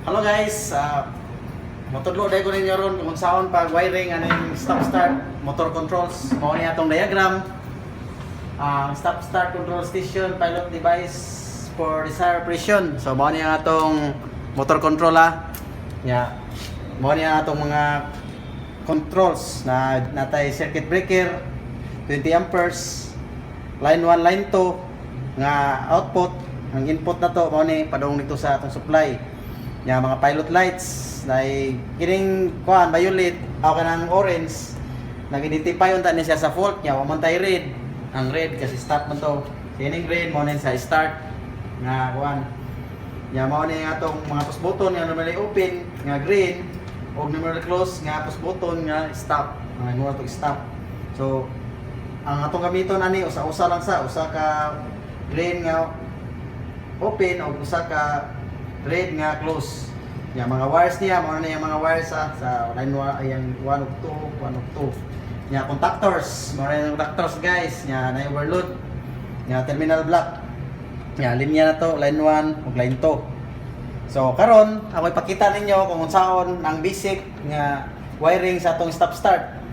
Hello guys, matudlo dahil ko ninyo ron kung saan pag wiring aning stop start motor controls. Mao ni atong diagram. Stop start control station pilot device for desired operation. So mao ni ang atong motor control nya. Mao ni ang atong mga controls na natay circuit breaker 20 amperes, line 1, line 2 nga output. Ang input na to mao ni padung nito sa atong supply. Nya mga pilot lights na kining kuan violet o kanang orange nag-identify unta ni siya sa fault nya wa man tay red. Ang red kasi stop man to. Kining green mo sa start nga kuan. Nya mao ni atong mga push button nga normally open nga green o normally close nga push button nga stop. Ang mo to stop. So ang atong gamiton ani usa-usa lang usa ka green nga open o usa ka red nga close. Yang mga wires niya, mao na yung mga wires sa line 1 yang 1 of 2, 1 of 2. Nya contactors, mao na yung contactors guys, nya na overload. Nya terminal block. Nya linya na to, line 1 ug line 2. So karon ako ipakita ninyo kung unsaon ang basic nga wiring sa atong stop start.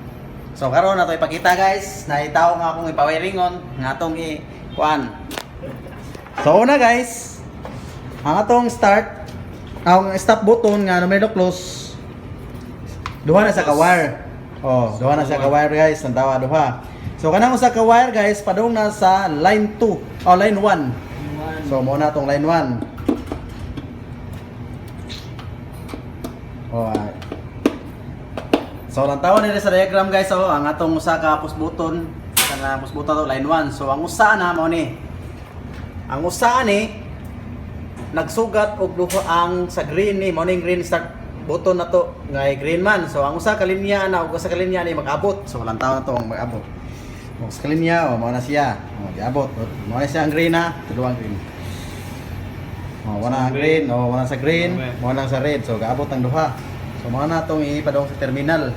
So karon ato ipakita guys, naitaw nga akong ipa-wiringon nga atong kuan. So una guys, ang atong start, ang stop button nga numero close, duha na sa ka-wire. Oh, duha na sa ka-wire guys, tantawa duha. So kanang usa ka wire guys, padung na sa line 2 o line 1. So mo na tong line 1. Oh. So lantawan nila sa diagram guys, oh, ang atong usa ka push button, kana push button to line 1. So ang usa na mao ni. Ang usa ni nagsugat og duha ang sa green ni mao ning green start button na to nga green man. So ang usa ka linya na ug usa ka linya ni mag-abot. So walang tawo na to ang mag-abot. Usa ka linya mao na siya. Mag-abot. Mao na siya ang green na, tuduang green. Wala ang green, wala sa green, wala sa red. So gaabot ang duha. So mao na tong ipadong sa terminal.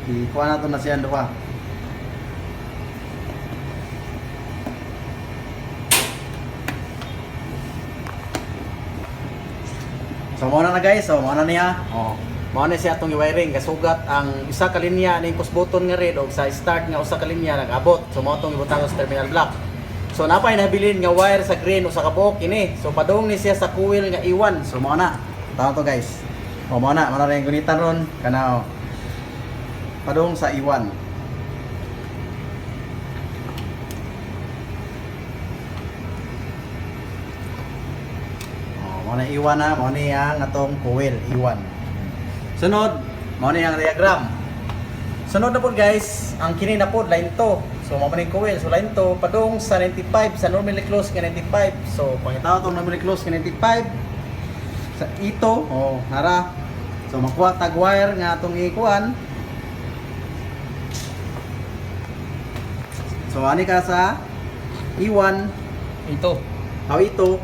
Ikuha na to na siya ang duha. So mao na guys, so mao na niya. Mao na siya atong i-wiring kasugat ang isa ka linya ning push button nga red og sa start nga usa ka linya nag-abot. So mao tong ibutang sa terminal block. So napay nabilin nga wire sa green usa ka buok kini. So padung ni siya sa coil nga iwan. So mao na. Tawo to guys. Mao na ring gunitan ron kana padung sa iwan. Mao na iwan na, mao ni ang atong coil iwan. Sunod, mao ni ang diagram. Sunod na po guys, ang kini na po line 2. So mao ni coil, so line 2 padung sa 95 sa normally close nga 95. So pangitaw tong normally close nga 95 sa ito, nara. So makuha tag wire nga atong ikuan. So ani ka sa iwan Ito. ito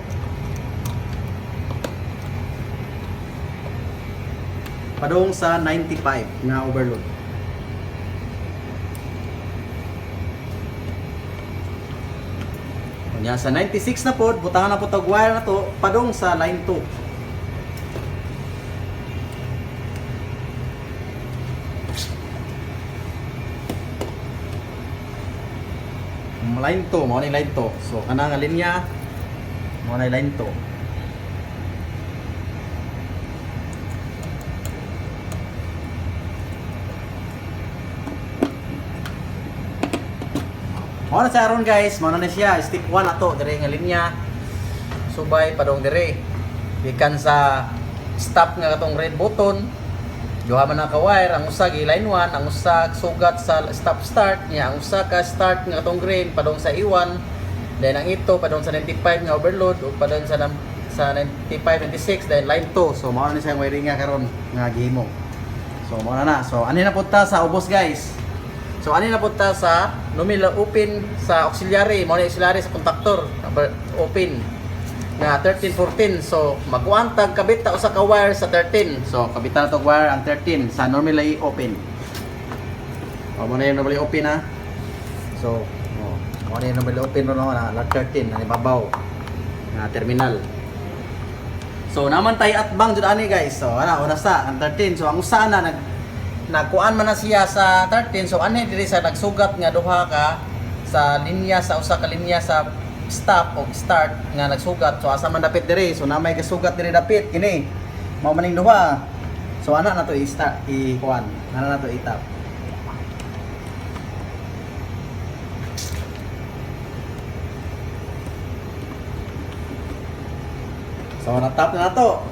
padung sa 95 na overload. Kanya sa 96 na po, butangan na po tag wire na to padung sa line 2. Line 2, mao ni line 2. So kana nga linya mao ni line 2. Mao na sa aron guys, mao na siya step 1 ato dire nga linya. Subay padong dire. Gikan sa stop nga katong red button. Duha man na ka wire, ang usa gi line 1, ang usa sugat sa stop start niya, ang usa ka start nga katong green padong sa iwan. Then ang ito padong sa 95 nga overload ug padong sa 95 96 then line 2. So mao na siya ang wiring nga karon nga gihimo. So mao na. So ani na punta sa ubos guys. So ani na punta sa numila open sa auxiliary, mao ni auxiliary sa contactor, open nga 13 14. So magkuantag kabit ta usa ka wire sa 13. So kabitan na tog wire ang 13 sa normally open. Mao na yung normally open ha. So mao na yung normally open no na 13 na ibabaw na terminal. So naman tay atbang jud ani guys. So ana una sa ang 13. So ang usa na nagkuan man na siya sa 13. So ani diri sa nagsugat nga duha ka sa linya sa usa ka linya sa stop o start nga nagsugat. So asa man dapit diri. So namay kasugat diri dapit kini. Mao maning duha. So ana na to i-start i-kuan. Ana na to itap. So natap na nato.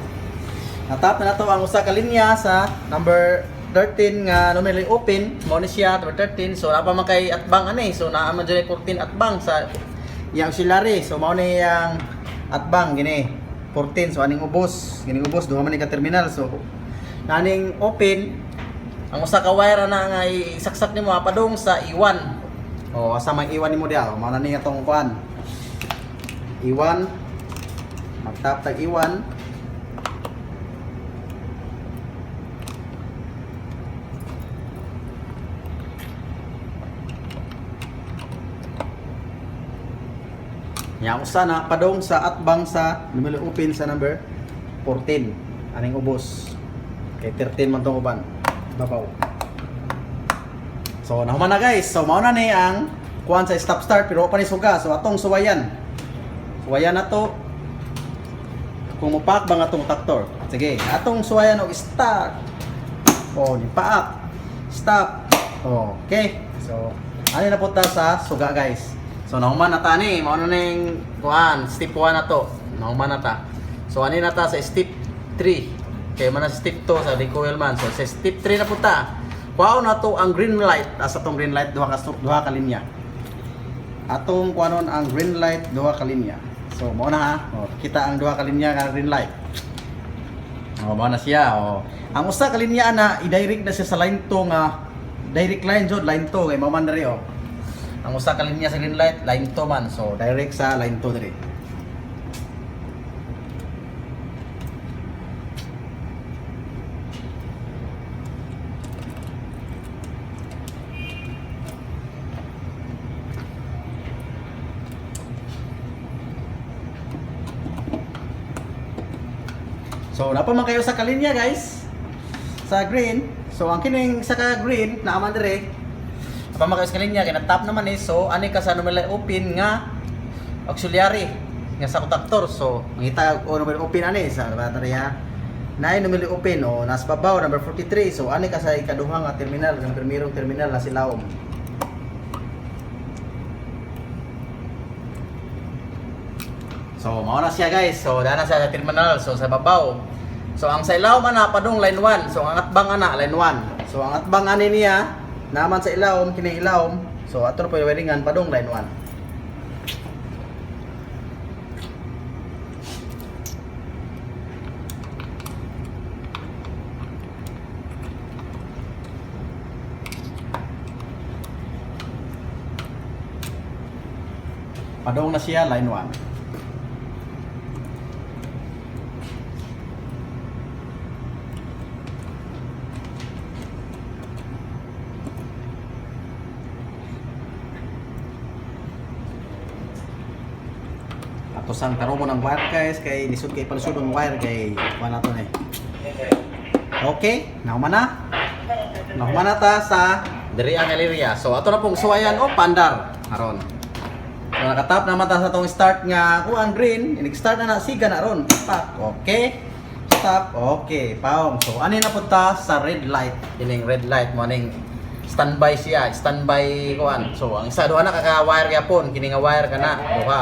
Natap na nato ang usa ka linya sa number 13 nga normally open, mo ni siya number 13. So napa man kay atbang ani. So naa man diri 14 atbang sa yang auxiliary. So mao ni yang atbang gini 14. So aning ubos, duha man ni ka terminal. So naning open ang usa ka wire na nga isaksak nimo padung sa iwan. O asa man iwan nimo dia? Mao na ni atong kuan. Iwan magtap tag iwan. Yang usa na padong sa atbang sa numero open sa number 14. Aning ubos. Kay 13 man tong uban. Babaw. So nahuman na guys. So mao na ni ang kuan sa stop start pero pa ni suga. So atong suwayan. Suwayan na to. Kung mupak ba nga itong traktor. Sige, atong suwayan og start. O, nipaak. Stop. O, okay. So, ano na po ta sa suga guys. So, nahuman na ta ni. Mauna na yung kuhan. Step 1 na to. Nahuman na ta. So, ano na ta sa step 3. Okay, man na sa step 2 sa recoil man. So, sa step 3 na po ta. Kuhaon na to ang green light. Asa tong green light, duha ka linya. Atong kuhanon ang green light, duha ka linya. So, mao na ha. O, kita ang duha ka linya nga green light. O, mao na siya. O. Ang usa ka linya na i-direct na siya sa line 2 nga direct line jud, line 2 kay mao man diri o. Ang usa ka linya sa green light, line 2 man. So, direct sa line 2 diri. So, napa man kayo sa kalinya guys. Sa green. So, ang kining sa green na aman dire. Napa man kayo sa kalinya kay na-tap naman eh. So, ani ka sa number open nga auxiliary nga sa kontaktor. So, mangita o number open ani sa baterya. Na number open o nasa babaw number 43. So, ani ka sa ikaduha nga terminal, ang primerong terminal na silawom. So, mao na siya guys. So, dana siya sa terminal. So, sa babaw. So, ang sa ilaw man na padung line 1. So, ang atbang ana line 1. So, ang atbang ani niya naman sa ilawom, kini ilawom. So, ato pa wiringan padung line 1. Padung na siya line 1. Tusang karo mo ng wire guys kay lisod kay palusod ang wire kay wala to na eh. Okay, nahuman na. Nahuman na ta sa diri ang area. So ato na pong suwayan o pandar aron. So nakatap naman ta sa tong start nga kuan green, inig-start na siga na ron. Okay. Stop. Okay, paong. So ani na punta sa red light. Ining red light mo ning standby siya, standby kuan. So ang isa duha na kaka wire gyapon, kini nga wire kana duha.